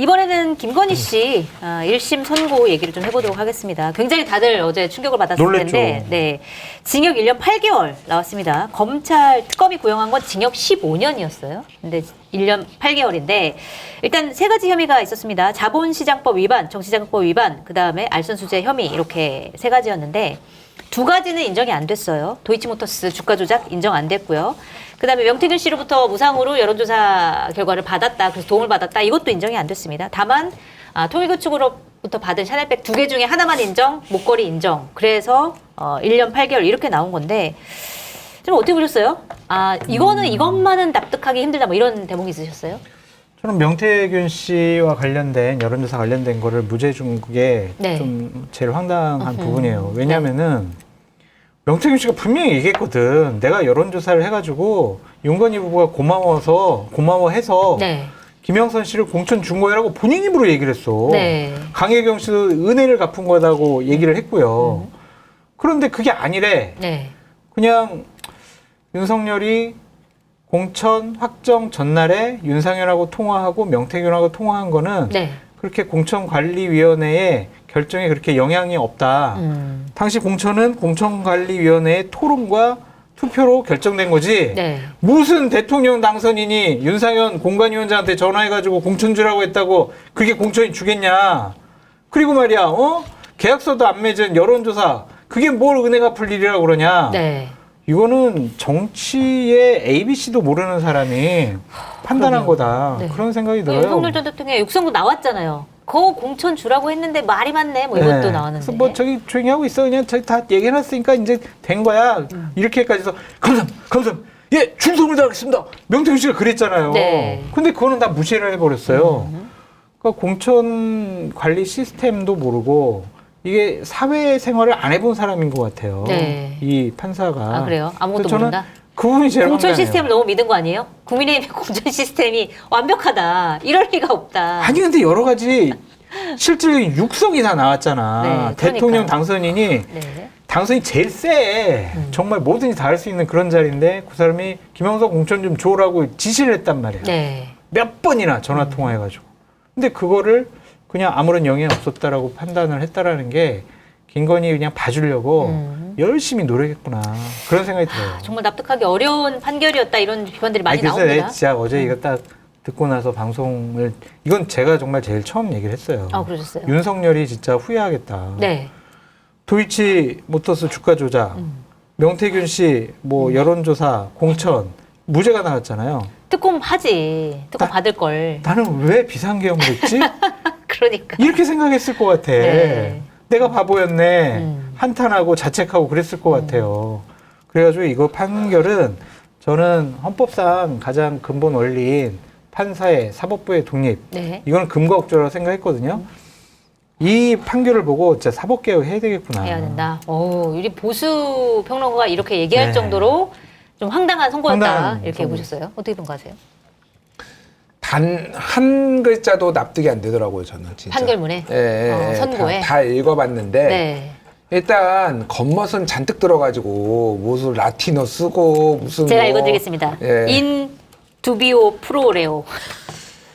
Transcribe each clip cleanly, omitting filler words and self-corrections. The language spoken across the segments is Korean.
이번에는 김건희 씨 1심 선고 얘기를 좀 해보도록 하겠습니다. 굉장히 다들 어제 충격을 받았을 놀랬죠. 텐데 네, 징역 1년 8개월 나왔습니다. 검찰 특검이 구형한 건 징역 15년이었어요. 근데 1년 8개월인데 일단 세 가지 혐의가 있었습니다. 자본시장법 위반, 정치자금법 위반, 그다음에 알선수재 혐의 이렇게 세 가지였는데 두 가지는 인정이 안 됐어요. 도이치모터스 주가 조작 인정 안 됐고요. 그다음에 명태균 씨로부터 무상으로 여론조사 결과를 받았다. 그래서 도움을 받았다. 이것도 인정이 안 됐습니다. 다만 통일교 측으로부터 받은 샤넬백 2개 중에 하나만 인정, 목걸이 인정. 그래서 1년 8개월 이렇게 나온 건데 좀 어떻게 보셨어요? 이것만은 납득하기 힘들다 뭐 이런 대목이 있으셨어요? 저는 명태균 씨와 관련된 여론조사 관련된 거를 무죄 준 게 좀 제일 황당한 부분이에요. 왜냐하면은 명태균 씨가 분명히 얘기했거든. 내가 여론조사를 해가지고 윤건희 부부가 고마워해서 네. 김영선 씨를 공천 준 거라고 본인 입으로 얘기를 했어. 네. 강혜경 씨도 은혜를 갚은 거다고 얘기를 했고요. 그런데 그게 아니래. 네. 그냥 윤석열이 공천 확정 전날에 윤상현하고 통화하고 명태균하고 통화한 거는 네. 그렇게 공천관리위원회의 결정에 그렇게 영향이 없다. 당시 공천은 공천관리위원회의 토론과 투표로 결정된 거지. 네. 무슨 대통령 당선인이 윤상현 공관위원장한테 전화해가지고 공천 주라고 했다고 그게 공천이 주겠냐. 그리고 말이야, 계약서도 안 맺은 여론조사 그게 뭘 은혜 갚을 일이라고 그러냐. 네. 이거는 정치의 ABC도 모르는 사람이 판단한 거다. 네. 그런 생각이 들어요. 윤석열 전 대통령의 육성도 나왔잖아요. 거 공천 주라고 했는데 말이 많네. 뭐 이것도 네. 나왔는데. 그래서 뭐 저기 조용히 하고 있어. 그냥 저기 다 얘기해놨으니까 이제 된 거야. 이렇게까지 해서 감사합니다. 예, 충성을 다하겠습니다. 명태균 씨가 그랬잖아요. 네. 근데 그거는 다 무시를 해버렸어요. 그러니까 공천 관리 시스템도 모르고 이게 사회생활을 안 해본 사람인 것 같아요. 네. 이 판사가. 그래요? 아무것도 저는 모른다? 그 부분이 제일 공천 황당해요. 시스템을 너무 믿은 거 아니에요? 국민의힘의 공천 시스템이 완벽하다. 이럴 리가 없다. 아니 근데 여러 가지 실질적인 육성이 다 나왔잖아. 네, 대통령 그러니까요. 당선인이 네. 당선이 제일 세. 정말 뭐든지 다 할 수 있는 그런 자리인데 그 사람이 김영선 공천 좀 줘라고 지시를 했단 말이야. 네. 몇 번이나 전화 통화해가지고. 근데 그거를 그냥 아무런 영향이 없었다라고 판단을 했다라는 게 김건희 그냥 봐주려고 열심히 노력했구나. 그런 생각이 들어요. 정말 납득하기 어려운 판결이었다. 이런 비판들이 많이 그래서 나옵니다. 내가 진짜 어제 이거 딱 듣고 나서 방송을 이건 제가 정말 제일 처음 얘기를 했어요. 그러셨어요? 윤석열이 진짜 후회하겠다. 네. 도이치 모터스 주가 조작, 명태균 씨 뭐 여론조사, 공천 무죄가 나왔잖아요. 특검 하지. 특검 받을 걸. 나는 왜 비상계엄을 했지? 그러니까. 이렇게 생각했을 것 같아. 네. 내가 바보였네. 한탄하고 자책하고 그랬을 것 같아요. 그래가지고 이거 판결은 저는 헌법상 가장 근본 원리인 판사의 사법부의 독립. 네. 이건 금과 억조라고 생각했거든요. 이 판결을 보고 진짜 사법개혁 해야 되겠구나. 해야 된다. 우리 보수 평론가가 이렇게 얘기할 네. 정도로 좀 황당한 선고였다. 황당한 이렇게 선고. 보셨어요? 어떻게 평가하세요? 단 한 글자도 납득이 안 되더라고요, 저는 진짜. 판결문에? 예, 선고에? 다 읽어봤는데 네. 일단 겉멋은 잔뜩 들어가지고 무슨 라틴어 쓰고 무슨 제가 뭐, 읽어드리겠습니다. 예, 인 두비오 프로레오.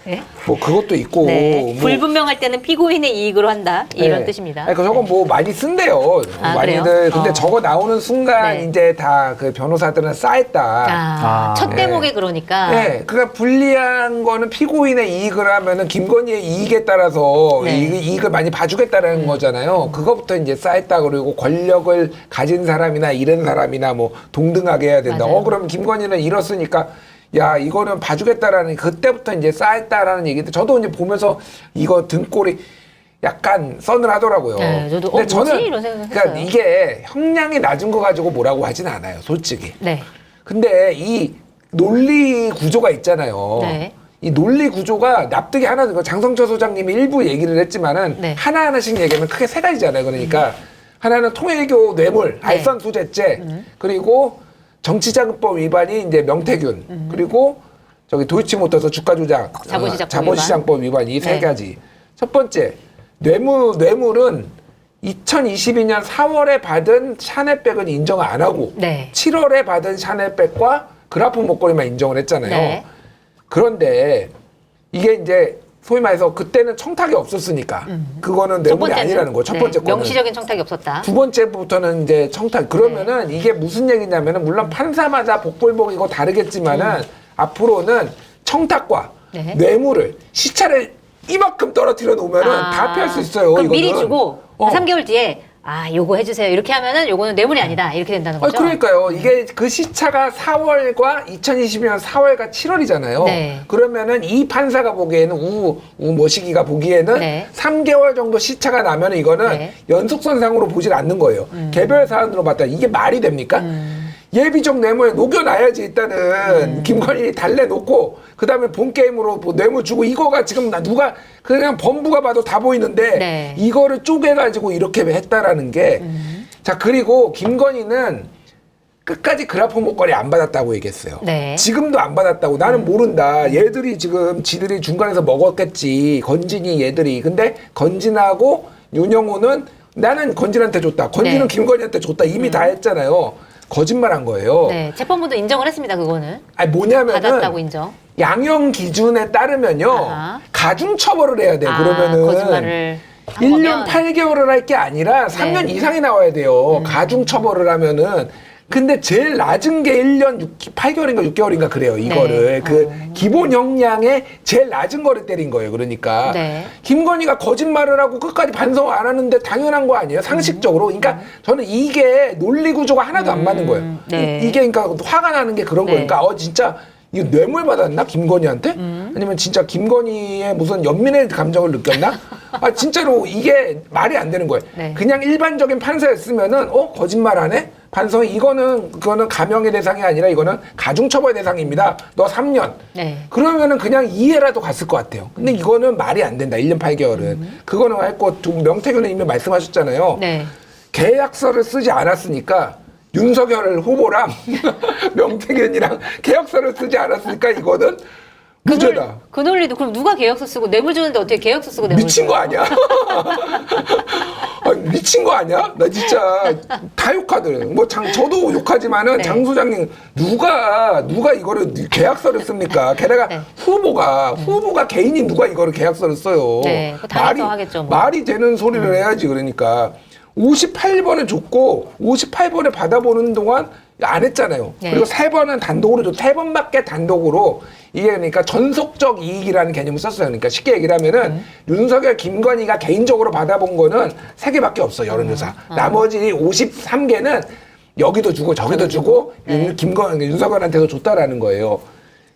네. 뭐 그것도 있고 네. 뭐, 불분명할 때는 피고인의 이익으로 한다. 이런 예. 뜻입니다. 아니, 저건 뭐 많이 쓴대요. 많이들. 그래요? 근데 저거 나오는 순간 네. 이제 다 그 변호사들은 쌓였다. 첫 네. 대목에 그러니까. 네, 그러니까 불리한 거는 피고인의 이익을 하면은 김건희의 이익에 따라서 네. 이익을 많이 봐주겠다라는 거잖아요. 그거부터 이제 쌓였다 그러고 권력을 가진 사람이나 잃은 사람이나 뭐 동등하게 해야 된다. 맞아요. 그럼 김건희는 잃었으니까 야 이거는 봐주겠다라는 그때부터 이제 쌓였다라는 얘기인데 저도 이제 보면서 이거 등골이 약간 서늘하더라고요. 네, 저도 근데 뭐지? 이런 생각을 그러니까 했어요. 이게 형량이 낮은 거 가지고 뭐라고 하진 않아요, 솔직히. 네. 근데 이 논리 구조가 있잖아요. 네. 이 논리 구조가 납득이 하나, 장성철 소장님이 일부 얘기를 했지만은 네. 하나하나씩 얘기하면 크게 세 가지잖아요. 그러니까 하나는 통일교 뇌물, 네. 알선 수재죄, 그리고 정치자금법 위반이 이제 명태균, 그리고 저기 도이치모터스 주가 조작, 자본시장법 위반 이 세 네. 가지. 첫 번째 뇌물은 2022년 4월에 받은 샤넬백은 인정 안 하고 네. 7월에 받은 샤넬백과 그라프 목걸이만 인정을 했잖아요. 네. 그런데 이게 이제 소위 말해서 그때는 청탁이 없었으니까 그거는 뇌물이 아니라는 거예요. 첫 번째 거는. 명시적인 청탁이 없었다. 두 번째부터는 이제 청탁. 그러면은 이게 무슨 얘기냐면은 물론 판사마다 복불복이고 다르겠지만은 앞으로는 청탁과 네. 뇌물을 시차를 이만큼 떨어뜨려 놓으면은 다 피할 수 있어요. 그럼 이거는. 미리 주고 3개월 뒤에 요거 해주세요. 이렇게 하면은 요거는 뇌물이 아니다. 이렇게 된다는 거죠. 그러니까요. 이게 그 시차가 4월과 2020년 4월과 7월이잖아요. 네. 그러면은 이 판사가 보기에는 우모시기가 보기에는 네. 3개월 정도 시차가 나면 이거는 네. 연속선상으로 보질 않는 거예요. 개별 사안으로 봤다. 이게 말이 됩니까? 예비적 뇌물에 녹여놔야지 일단은 김건희 달래놓고 그다음에 본 게임으로 뭐 뇌물 주고 이거가 지금 누가 그냥 법무가 봐도 다 보이는데 네. 이거를 쪼개가지고 이렇게 했다라는 게 자 그리고 김건희는 끝까지 그라포 목걸이 안 받았다고 얘기했어요. 네. 지금도 안 받았다고. 나는 모른다. 얘들이 지금 지들이 중간에서 먹었겠지. 건진이 얘들이. 근데 건진하고 윤영호는 나는 건진한테 줬다. 건진은 네. 김건희한테 줬다. 이미 다 했잖아요. 거짓말한 거예요. 네, 재판부도 인정을 했습니다. 그거는 아니 뭐냐면은 받았다고 인정. 양형 기준에 따르면요. 아하. 가중 처벌을 해야 돼. 그러면은 거짓말을 한 1년 거면 8개월을 할 게 아니라 3년 이상이 나와야 돼요. 가중 처벌을 하면은. 근데 제일 낮은 게 1년 8개월인가 6개월인가 그래요. 이거를. 그 기본 형량의 제일 낮은 거를 때린 거예요. 그러니까. 네. 김건희가 거짓말을 하고 끝까지 반성을 안 하는데 당연한 거 아니에요? 상식적으로. 그러니까 저는 이게 논리 구조가 하나도 안 맞는 거예요. 네. 이게 그러니까 화가 나는 게 그런 네. 거예요. 그러니까 진짜 이거 뇌물 받았나? 김건희한테? 아니면 진짜 김건희의 무슨 연민의 감정을 느꼈나? 진짜로 이게 말이 안 되는 거예요. 네. 그냥 일반적인 판사였으면은 거짓말 안 해? 반성 그거는 감형의 대상이 아니라 이거는 가중처벌 대상입니다. 너 3년. 네. 그러면은 그냥 이해라도 갔을 것 같아요. 근데 이거는 말이 안 된다. 1년 8개월은. 그거는 했고 명태균은 이미 말씀하셨잖아요. 네. 계약서를 쓰지 않았으니까 윤석열 후보랑 명태균이랑 계약서를 쓰지 않았으니까 이거는 무죄다. 그 논리도 그럼 누가 계약서 쓰고 뇌물 주는데 어떻게 계약서 쓰고 뇌물 미친 거 줘요? 아니야? 미친 거 아니야? 나 진짜 다 욕하더래. 저도 욕하지만은 네. 장 소장님 누가 이거를 계약서를 씁니까? 게다가 네. 후보가 개인이 누가 이거를 계약서를 써요. 네, 그거 당해서 하겠죠, 뭐. 말이 되는 소리를 해야지. 그러니까 58번을 줬고 58번을 받아보는 동안 안 했잖아요. 네. 그리고 3번은 단독으로 줬. 3번밖에 단독으로 이게 그러니까 전속적 이익이라는 개념을 썼어요. 그러니까 쉽게 얘기를 하면은 윤석열, 김건희가 개인적으로 받아본 거는 3개밖에 없어. 여론조사. 나머지 53개는 여기도 주고 저기도 주고 네. 윤석열한테도 줬다라는 거예요.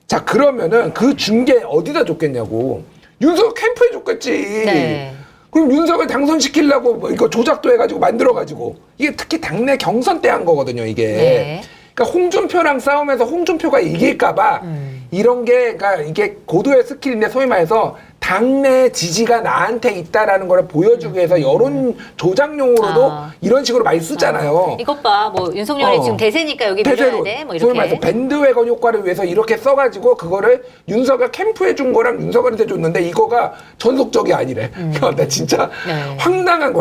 자 그러면은 그 준 게 어디다 줬겠냐고. 윤석열 캠프에 줬겠지. 네. 그럼 윤석열 당선시키려고 뭐 이거 조작도 해가지고 만들어가지고 이게 특히 당내 경선 때 한 거거든요. 이게. 네. 그러니까 홍준표랑 싸우면서 홍준표가 이길까봐 이런 게 그러니까 이게 고도의 스킬인데 소위 말해서 당내 지지가 나한테 있다라는 걸 보여주기 위해서 여론 조작용으로도 이런 식으로 많이 쓰잖아요. 이것 봐, 뭐 윤석열이 지금 대세니까 여기 밀어야 돼, 뭐 소위 말해서 이렇게. 밴드웨건 효과를 위해서 이렇게 써가지고 그거를 윤석열 캠프에 준 거랑 윤석열한테 줬는데 이거가 전속적이 아니래. 나 진짜 네. 황당한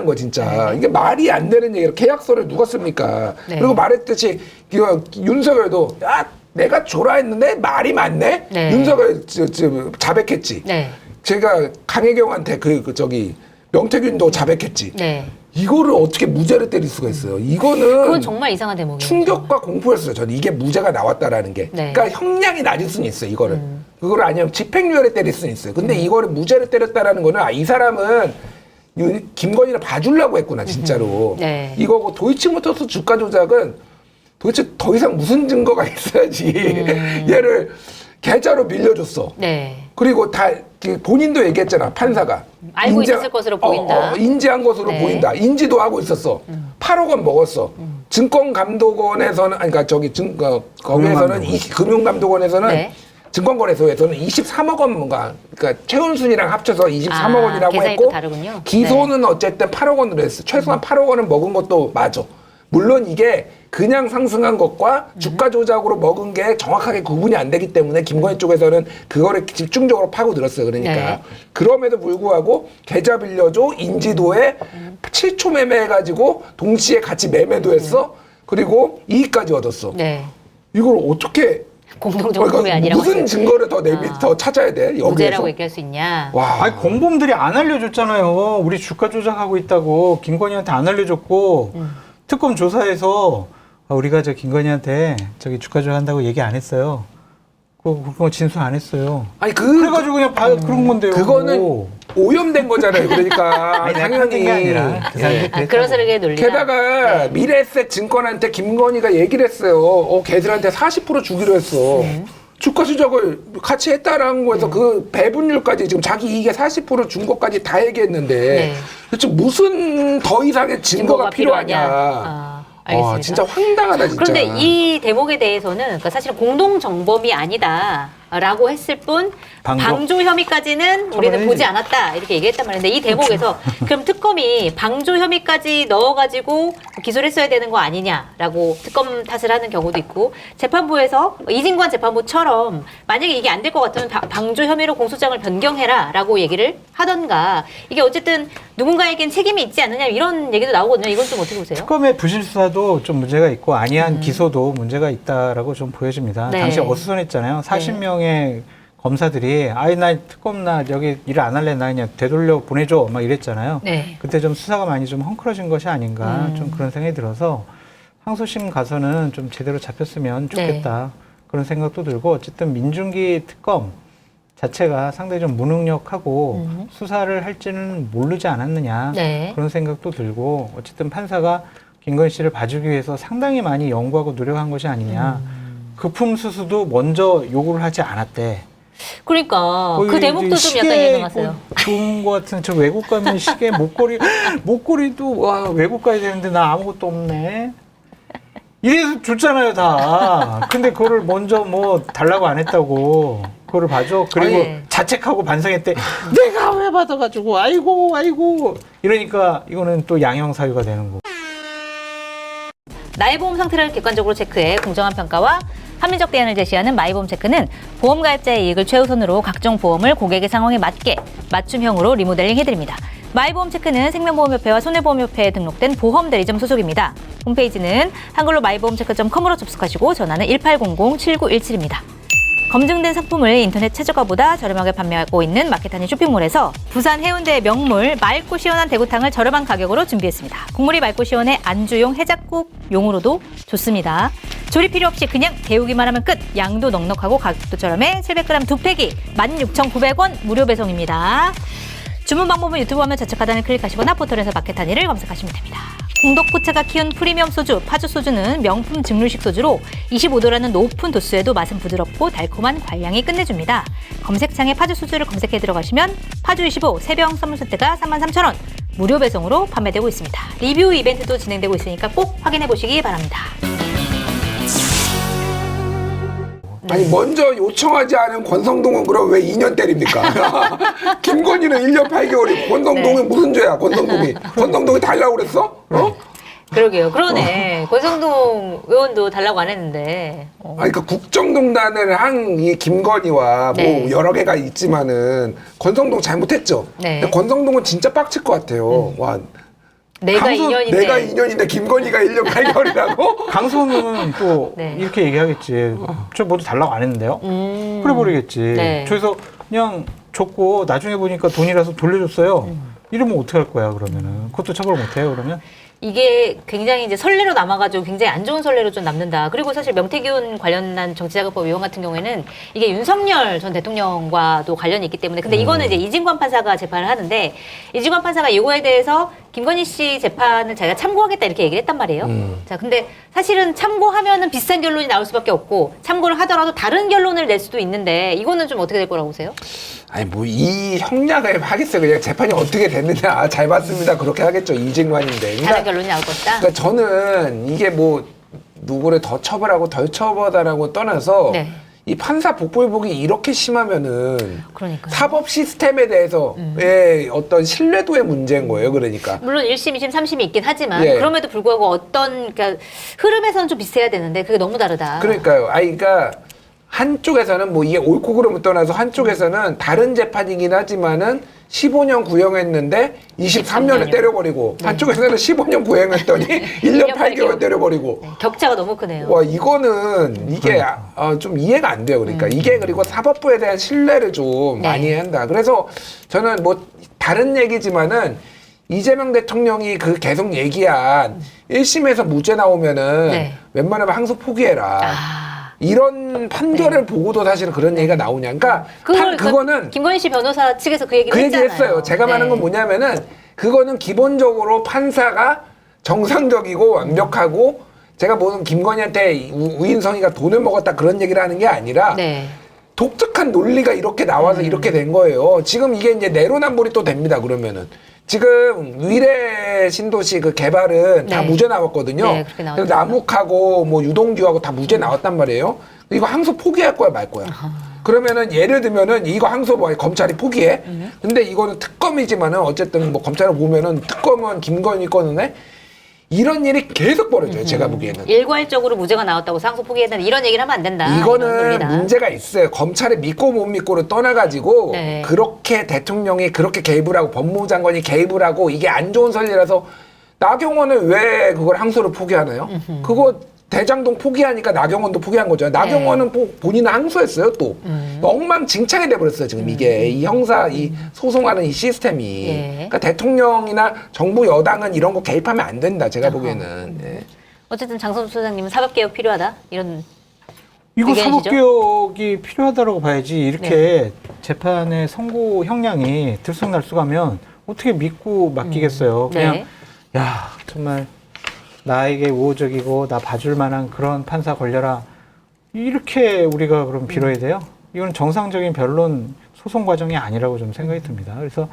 거 진짜. 이게 말이 안 되는 얘기를 계약서를 누가 씁니까? 네. 그리고 말했듯이 윤석열도 내가 줘라 했는데 말이 많네. 네. 윤석열 자백했지. 네. 제가 강혜경한테 명태균도 자백했지. 네. 이거를 어떻게 무죄를 때릴 수가 있어요? 이거는 그건 정말 이상한 대목이에요. 충격과 공포였어요. 저는 이게 무죄가 나왔다라는 게. 네. 그러니까 형량이 낮을 수는 있어요. 이거를. 그걸 아니면 집행유예를 때릴 수는 있어요. 근데 이거를 무죄를 때렸다라는 거는 이 사람은 김건희를 봐주려고 했구나 진짜로. 네. 이거고 도이치모터스 주가 조작은 도대체 더 이상 무슨 증거가 있어야지 얘를 계좌로 밀려줬어. 네. 그리고 다 본인도 얘기했잖아. 판사가. 알고 있었을 것으로 보인다. 인지한 것으로 네. 보인다. 인지도 하고 있었어. 8억 원 먹었어. 증권감독원에서는 거기에서는 금융감독원에서는 네. 증권거래소에서는 23억 원 뭔가 그러니까 최은순이랑 합쳐서 23억 원이라고 계산이 했고 또 다르군요. 기소는 어쨌든 8억 원으로 했어. 최소한 8억 원은 먹은 것도 맞아. 물론 이게 그냥 상승한 것과 주가 조작으로 먹은 게 정확하게 구분이 안 되기 때문에 김건희 쪽에서는 그거를 집중적으로 파고들었어요. 그러니까 네. 그럼에도 불구하고 계좌 빌려줘 인지도에 7초 매매해가지고 동시에 같이 매매도 했어. 그리고 이익까지 얻었어. 네. 이걸 어떻게 공동정범이 아니라고 무슨 하세요. 증거를 더 찾아야 돼? 여기에서? 무죄라고 얘기할 수 있냐? 와. 아니 공범들이 안 알려줬잖아요. 우리 주가 조작하고 있다고 김건희한테 안 알려줬고 특검 조사에서 우리가 저 김건희한테 저기 주가 조작한다고 얘기 안 했어요. 그거 진술 안 했어요. 아니 그래가지고 그냥 그런 건데요. 그거는 오염된 거잖아요. 그러니까 아니, 당연히 게 아니라 그 사람들이 그랬다고. 그런 소리의 논리가. 게다가 미래에셋 증권한테 김건희가 얘기를 했어요. 걔들한테 40% 주기로 했어. 주가 조작을 같이 했다라는 거에서 그 배분율까지 지금 자기 이익의 40% 준 것까지 다 얘기했는데 네. 도대체 무슨 더 이상의 증거가 필요하냐. 알겠습니다. 와, 진짜 황당하다 진짜. 그런데 이 대목에 대해서는 그러니까 사실 공동정범이 아니다라고 했을 뿐 방조 혐의까지는 우리는 처벌해야지. 보지 않았다 이렇게 얘기했단 말인데 이 대목에서 그럼 특검이 방조 혐의까지 넣어가지고 기소를 했어야 되는 거 아니냐라고 특검 탓을 하는 경우도 있고 재판부에서 이진관 재판부처럼 만약에 이게 안 될 것 같으면 방조 혐의로 공소장을 변경해라라고 얘기를 하던가 이게 어쨌든 누군가에겐 책임이 있지 않느냐 이런 얘기도 나오거든요. 이건 좀 어떻게 보세요? 특검의 부실수사도 좀 문제가 있고 아니한 기소도 문제가 있다라고 좀 보여집니다. 네. 당시 어수선했잖아요. 40명의 검사들이 아이 나 특검 나 여기 일 안 할래 나 그냥 되돌려 보내줘 막 이랬잖아요. 네. 그때 좀 수사가 많이 좀 헝클어진 것이 아닌가 좀 그런 생각이 들어서 항소심 가서는 좀 제대로 잡혔으면 좋겠다 그런 생각도 들고 어쨌든 민중기 특검 자체가 상당히 좀 무능력하고 수사를 할지는 모르지 않았느냐 네. 그런 생각도 들고 어쨌든 판사가 김건희 씨를 봐주기 위해서 상당히 많이 연구하고 노력한 것이 아니냐 급품 수수도 먼저 요구를 하지 않았대. 그러니까 그 거의 대목도 이제 좀 약간 시계 예상하세요. 좋은 것 같은 저 외국 가면 시계 목걸이도 와 외국 가야 되는데 나 아무것도 없네. 이래서 줬잖아요 다. 근데 그거를 먼저 뭐 달라고 안 했다고 그거를 봐줘. 그리고 아니. 자책하고 반성했대. 내가 왜 받아가지고 아이고 이러니까 이거는 또 양형 사유가 되는 거. 나의 보험 상태를 객관적으로 체크해 공정한 평가와 합리적 대안을 제시하는 마이보험 체크는 보험 가입자의 이익을 최우선으로 각종 보험을 고객의 상황에 맞게 맞춤형으로 리모델링 해드립니다. 마이보험 체크는 생명보험협회와 손해보험협회에 등록된 보험 대리점 소속입니다. 홈페이지는 한글로 마이보험체크.com으로 접속하시고 전화는 1800-7917입니다. 검증된 상품을 인터넷 최저가보다 저렴하게 판매하고 있는 마켓하니 쇼핑몰에서 부산 해운대의 명물 맑고 시원한 대구탕을 저렴한 가격으로 준비했습니다. 국물이 맑고 시원해 안주용 해장국용으로도 좋습니다. 조리 필요 없이 그냥 데우기만 하면 끝! 양도 넉넉하고 가격도 저렴해 700g 2팩이 16,900원 무료 배송입니다. 주문 방법은 유튜브 화면 좌측 하단을 클릭하시거나 포털에서 마켓하니를 검색하시면 됩니다. 공덕포차가 키운 프리미엄 소주, 파주 소주는 명품 증류식 소주로 25도라는 높은 도수에도 맛은 부드럽고 달콤한 관량이 끝내줍니다. 검색창에 파주 소주를 검색해 들어가시면 파주25 세병 선물 세트가 33,000원 무료 배송으로 판매되고 있습니다. 리뷰 이벤트도 진행되고 있으니까 꼭 확인해 보시기 바랍니다. 아니 먼저 요청하지 않은 권성동은 그럼 왜 2년 때립니까? 김건희는 1년 8개월이고 권성동은 무슨 죄야? 권성동이 달라고 그랬어? 어? 그러게요. 그러네. 권성동 의원도 달라고 안 했는데. 아니 그 국정농단을 한 이 김건희와 네. 뭐 여러 개가 있지만은 권성동 잘못했죠. 네. 근데 권성동은 진짜 빡칠 것 같아요. 와. 내가 2년인데. 내가 2년인데 김건희가 1년 8개월이라고? 강선우는 또 네. 이렇게 얘기하겠지. 저 모두 달라고 안 했는데요. 그래 버리겠지. 네. 그래서 그냥 줬고 나중에 보니까 돈이라서 돌려줬어요. 이러면 어떻게 할 거야 그러면은. 그것도 처벌 못 해요 그러면? 이게 굉장히 이제 선례로 남아가지고 굉장히 안 좋은 선례로 좀 남는다. 그리고 사실 명태균 관련한 정치자금법 위원 같은 경우에는 이게 윤석열 전 대통령과도 관련이 있기 때문에 근데 이거는 이제 이진관 판사가 재판을 하는데 이진관 판사가 이거에 대해서 김건희 씨 재판을 자기가 참고하겠다 이렇게 얘기를 했단 말이에요. 자, 근데 사실은 참고하면은 비슷한 결론이 나올 수밖에 없고 참고를 하더라도 다른 결론을 낼 수도 있는데 이거는 좀 어떻게 될 거라고 보세요? 아니 뭐 이 형량을 하겠어요. 그냥 재판이 어떻게 됐느냐 잘 봤습니다. 그렇게 하겠죠. 이진관인데. 다른 결론이 나올 것이다. 그러니까 저는 이게 뭐 누구를 더 처벌하고 덜 처벌하라고 떠나서 네. 이 판사 복불복이 이렇게 심하면은 그러니까요. 사법 시스템에 대해서의 어떤 신뢰도의 문제인 거예요. 그러니까. 물론 1심, 2심, 3심이 있긴 하지만 예. 그럼에도 불구하고 어떤 그러니까 흐름에서는 좀 비슷해야 되는데 그게 너무 다르다. 그러니까요. 그러니까 한쪽에서는 뭐 이게 옳고 그름을 떠나서 한쪽에서는 다른 재판이긴 하지만은 15년 구형했는데 23년에 23년이요. 때려버리고 네. 한쪽에서는 15년 구형했더니 1년 8개월 때려버리고 네, 격차가 너무 크네요. 와 이거는 이게 좀 이해가 안 돼요. 그러니까 이게 그리고 사법부에 대한 신뢰를 좀 네. 많이 한다. 그래서 저는 뭐 다른 얘기지만은 이재명 대통령이 그 계속 얘기한 1심에서 무죄 나오면은 네. 웬만하면 항소 포기해라. 아, 이런 판결을 보고도 사실은 그런 얘기가 나오냐. 그러니까 그거는 김건희 씨 변호사 측에서 그 얘기를 그 얘기 했잖아요. 했어요. 제가 네. 말하는 건 뭐냐면은 그거는 기본적으로 판사가 정상적이고 완벽하고 제가 무슨 김건희한테 우인성이가 돈을 먹었다 그런 얘기를 하는 게 아니라 네. 독특한 논리가 이렇게 나와서 이렇게 된 거예요. 지금 이게 이제 내로남불이 또 됩니다. 그러면은 지금 위례 신도시 그 개발은 다 네. 무죄 나왔거든요. 네, 그렇게 나왔죠. 그래서 남욱하고 뭐 유동규하고 다 무죄 나왔단 말이에요. 이거 항소 포기할 거야 말 거야. 그러면은 예를 들면은 이거 항소 뭐 검찰이 포기해. 근데 이거는 특검이지만은 어쨌든 뭐 검찰을 보면은 특검은 김건희 건에 이런 일이 계속 벌어져요. 제가 보기에는. 일괄적으로 무죄가 나왔다고 상소 포기했다는 이런 얘기를 하면 안 된다. 이런 이거는 논리다. 문제가 있어요. 검찰을 믿고 못 믿고를 떠나가지고 네. 그렇게 대통령이 그렇게 개입을 하고 법무부 장관이 개입을 하고 이게 안 좋은 선례라서 나경원은 왜 그걸 항소를 포기하나요? 그거 대장동 포기하니까 나경원도 포기한 거죠. 나경원은 본인은 항소했어요 또. 엉망진창이 돼버렸어요 지금 이게 이 형사 이 소송하는 이 시스템이. 예. 그러니까 대통령이나 정부 여당은 이런 거 개입하면 안 된다 제가 보기에는. 예. 어쨌든 장선수 소장님은 사법개혁 필요하다 이런 이거 의견이시죠? 사법개혁이 필요하다고 봐야지 이렇게 재판의 선고 형량이 들쑥날쑥하면 어떻게 믿고 맡기겠어요. 그냥 네. 야 정말 나에게 우호적이고 나 봐줄 만한 그런 판사 걸려라 이렇게 우리가 그럼 빌어야 돼요? 이건 정상적인 변론 소송 과정이 아니라고 좀 생각이 듭니다. 그래서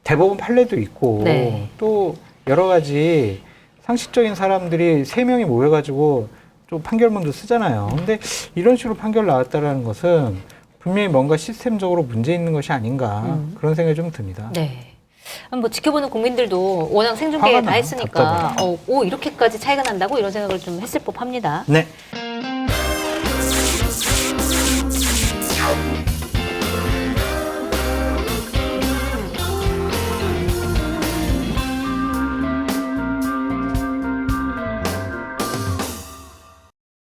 대법원 판례도 있고 네. 또 여러 가지 상식적인 사람들이 3명이 모여가지고 좀 판결문도 쓰잖아요. 근데 이런 식으로 판결 나왔다라는 것은 분명히 뭔가 시스템적으로 문제 있는 것이 아닌가 그런 생각이 좀 듭니다. 네. 뭐 지켜보는 국민들도 워낙 생중계 화가 다 나요, 했으니까 답답해요. 오 이렇게까지 차이가 난다고 이런 생각을 좀 했을 법합니다. 네.